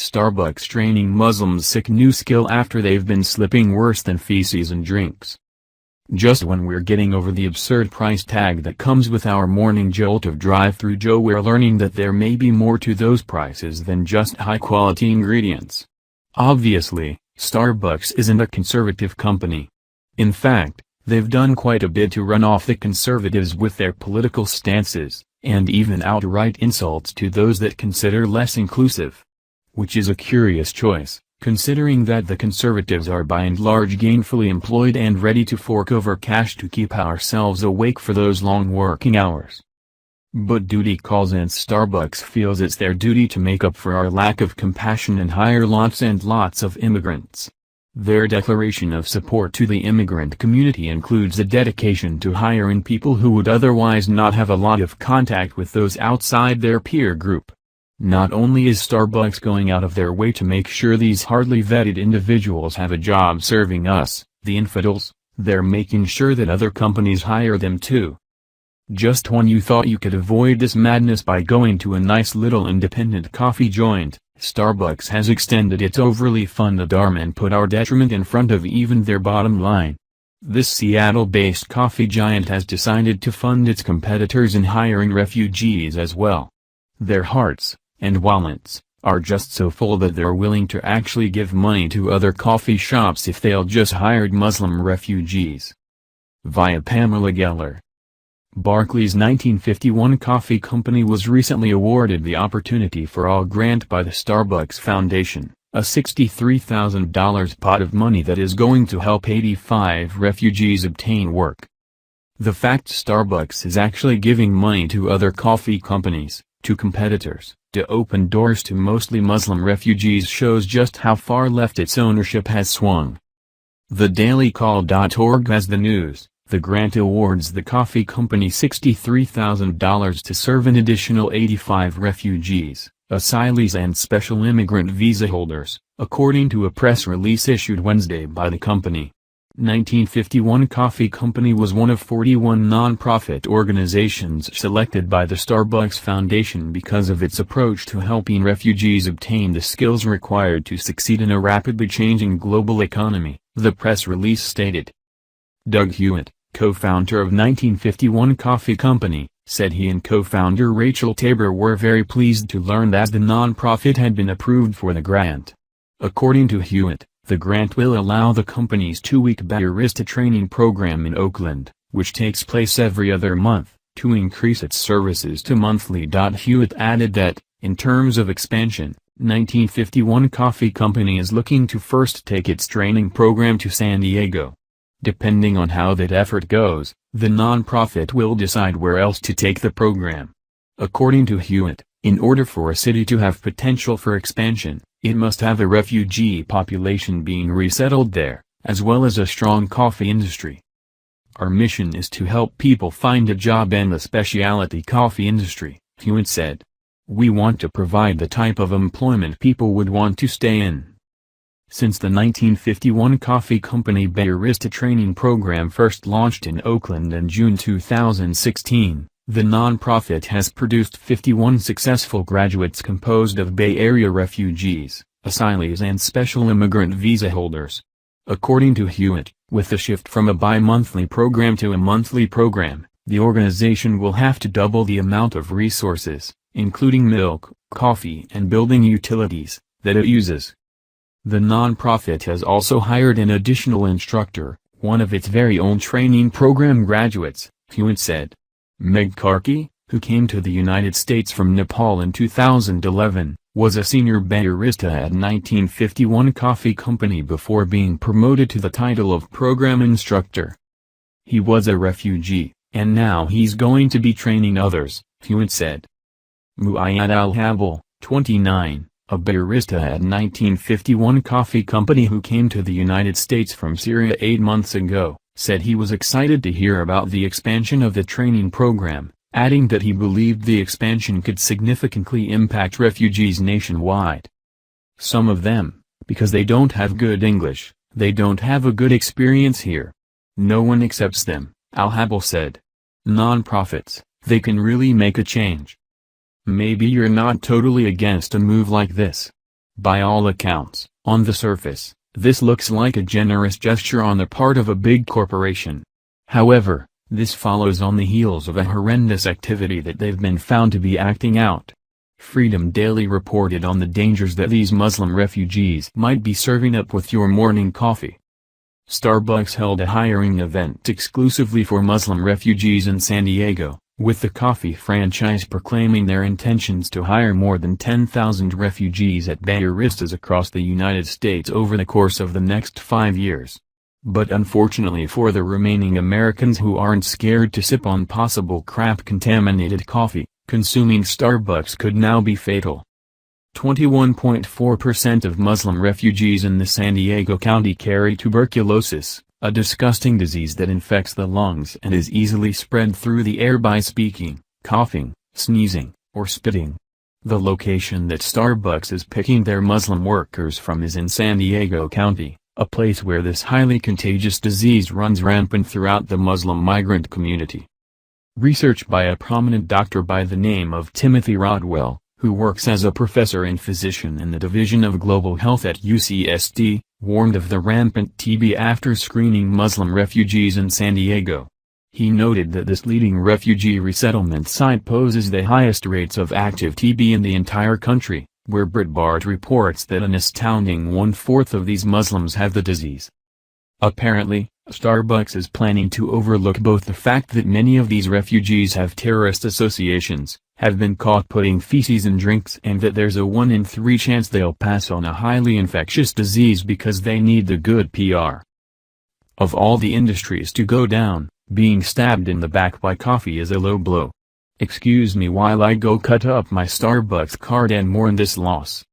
Starbucks training Muslims sick new skill after they've been slipping worse than feces in drinks. Just when we're getting over the absurd price tag that comes with our morning jolt of drive-through Joe, we're learning that there may be more to those prices than just high-quality ingredients. Obviously, Starbucks isn't a conservative company. In fact, they've done quite a bit to run off the conservatives with their political stances, and even outright insults to those that consider less inclusive. Which is a curious choice, considering that the conservatives are by and large gainfully employed and ready to fork over cash to keep ourselves awake for those long working hours. But duty calls, and Starbucks feels it's their duty to make up for our lack of compassion and hire lots and lots of immigrants. Their declaration of support to the immigrant community includes a dedication to hiring people who would otherwise not have a lot of contact with those outside their peer group. Not only is Starbucks going out of their way to make sure these hardly vetted individuals have a job serving us, the infidels, they're making sure that other companies hire them too. Just when you thought you could avoid this madness by going to a nice little independent coffee joint, Starbucks has extended its overly funded arm and put our detriment in front of even their bottom line. This Seattle-based coffee giant has decided to fund its competitors in hiring refugees as well. Their hearts, and wallets, are just so full that they're willing to actually give money to other coffee shops if they'll just hire Muslim refugees. Via Pamela Geller. Barclays' 1951 Coffee Company was recently awarded the Opportunity for All grant by the Starbucks Foundation, a $63,000 pot of money that is going to help 85 refugees obtain work. The fact Starbucks is actually giving money to other coffee companies, to competitors, to open doors to mostly Muslim refugees shows just how far left its ownership has swung. TheDailyCall.org has the news. The grant awards the coffee company $63,000 to serve an additional 85 refugees, asylees and special immigrant visa holders, according to a press release issued Wednesday by the company. 1951 Coffee Company was one of 41 non-profit organizations selected by the Starbucks Foundation because of its approach to helping refugees obtain the skills required to succeed in a rapidly changing global economy, the press release stated. Doug Hewitt, co-founder of 1951 Coffee Company, said he and co-founder Rachel Tabor were very pleased to learn that the non-profit had been approved for the grant. According to Hewitt, the grant will allow the company's 2-week barista training program in Oakland, which takes place every other month, to increase its services to monthly. Hewitt added that, in terms of expansion, 1951 Coffee Company is looking to first take its training program to San Diego. Depending on how that effort goes, the nonprofit will decide where else to take the program. According to Hewitt, in order for a city to have potential for expansion, it must have a refugee population being resettled there, as well as a strong coffee industry. Our mission is to help people find a job in the specialty coffee industry, Hewitt said. We want to provide the type of employment people would want to stay in. Since the 1951 Coffee Company barista training program first launched in Oakland in June 2016, the nonprofit has produced 51 successful graduates composed of Bay Area refugees, asylees and special immigrant visa holders. According to Hewitt, with the shift from a bi-monthly program to a monthly program, the organization will have to double the amount of resources, including milk, coffee and building utilities, that it uses. The nonprofit has also hired an additional instructor, one of its very own training program graduates, Hewitt said. Meg Karki, who came to the United States from Nepal in 2011, was a senior barista at 1951 Coffee Company before being promoted to the title of program instructor. He was a refugee, and now he's going to be training others, Hewitt said. Muayyad Al-Habal, 29. A barista at 1951 Coffee Company who came to the United States from Syria 8 months ago, said he was excited to hear about the expansion of the training program, adding that he believed the expansion could significantly impact refugees nationwide. Some of them, because they don't have good English, they don't have a good experience here. No one accepts them, Al-Habal said. Non-profits, they can really make a change. Maybe you're not totally against a move like this. By all accounts, on the surface, this looks like a generous gesture on the part of a big corporation. However, this follows on the heels of a horrendous activity that they've been found to be acting out. Freedom Daily reported on the dangers that these Muslim refugees might be serving up with your morning coffee. Starbucks held a hiring event exclusively for Muslim refugees in San Diego, with the coffee franchise proclaiming their intentions to hire more than 10,000 refugees at baristas across the United States over the course of the next 5 years. But unfortunately for the remaining Americans who aren't scared to sip on possible crap-contaminated coffee, consuming Starbucks could now be fatal. 21.4% of Muslim refugees in the San Diego County carry tuberculosis, a disgusting disease that infects the lungs and is easily spread through the air by speaking, coughing, sneezing, or spitting. The location that Starbucks is picking their Muslim workers from is in San Diego County, a place where this highly contagious disease runs rampant throughout the Muslim migrant community. Research by a prominent doctor by the name of Timothy Rodwell, who works as a professor and physician in the Division of Global Health at UCSD, warned of the rampant TB after screening Muslim refugees in San Diego. He noted that this leading refugee resettlement site poses the highest rates of active TB in the entire country, where Breitbart reports that an astounding 1/4 of these Muslims have the disease. Apparently, Starbucks is planning to overlook both the fact that many of these refugees have terrorist associations, have been caught putting feces in drinks, and that there's a 1 in 3 chance they'll pass on a highly infectious disease because they need the good PR. Of all the industries to go down, being stabbed in the back by coffee is a low blow. Excuse me while I go cut up my Starbucks card and mourn this loss.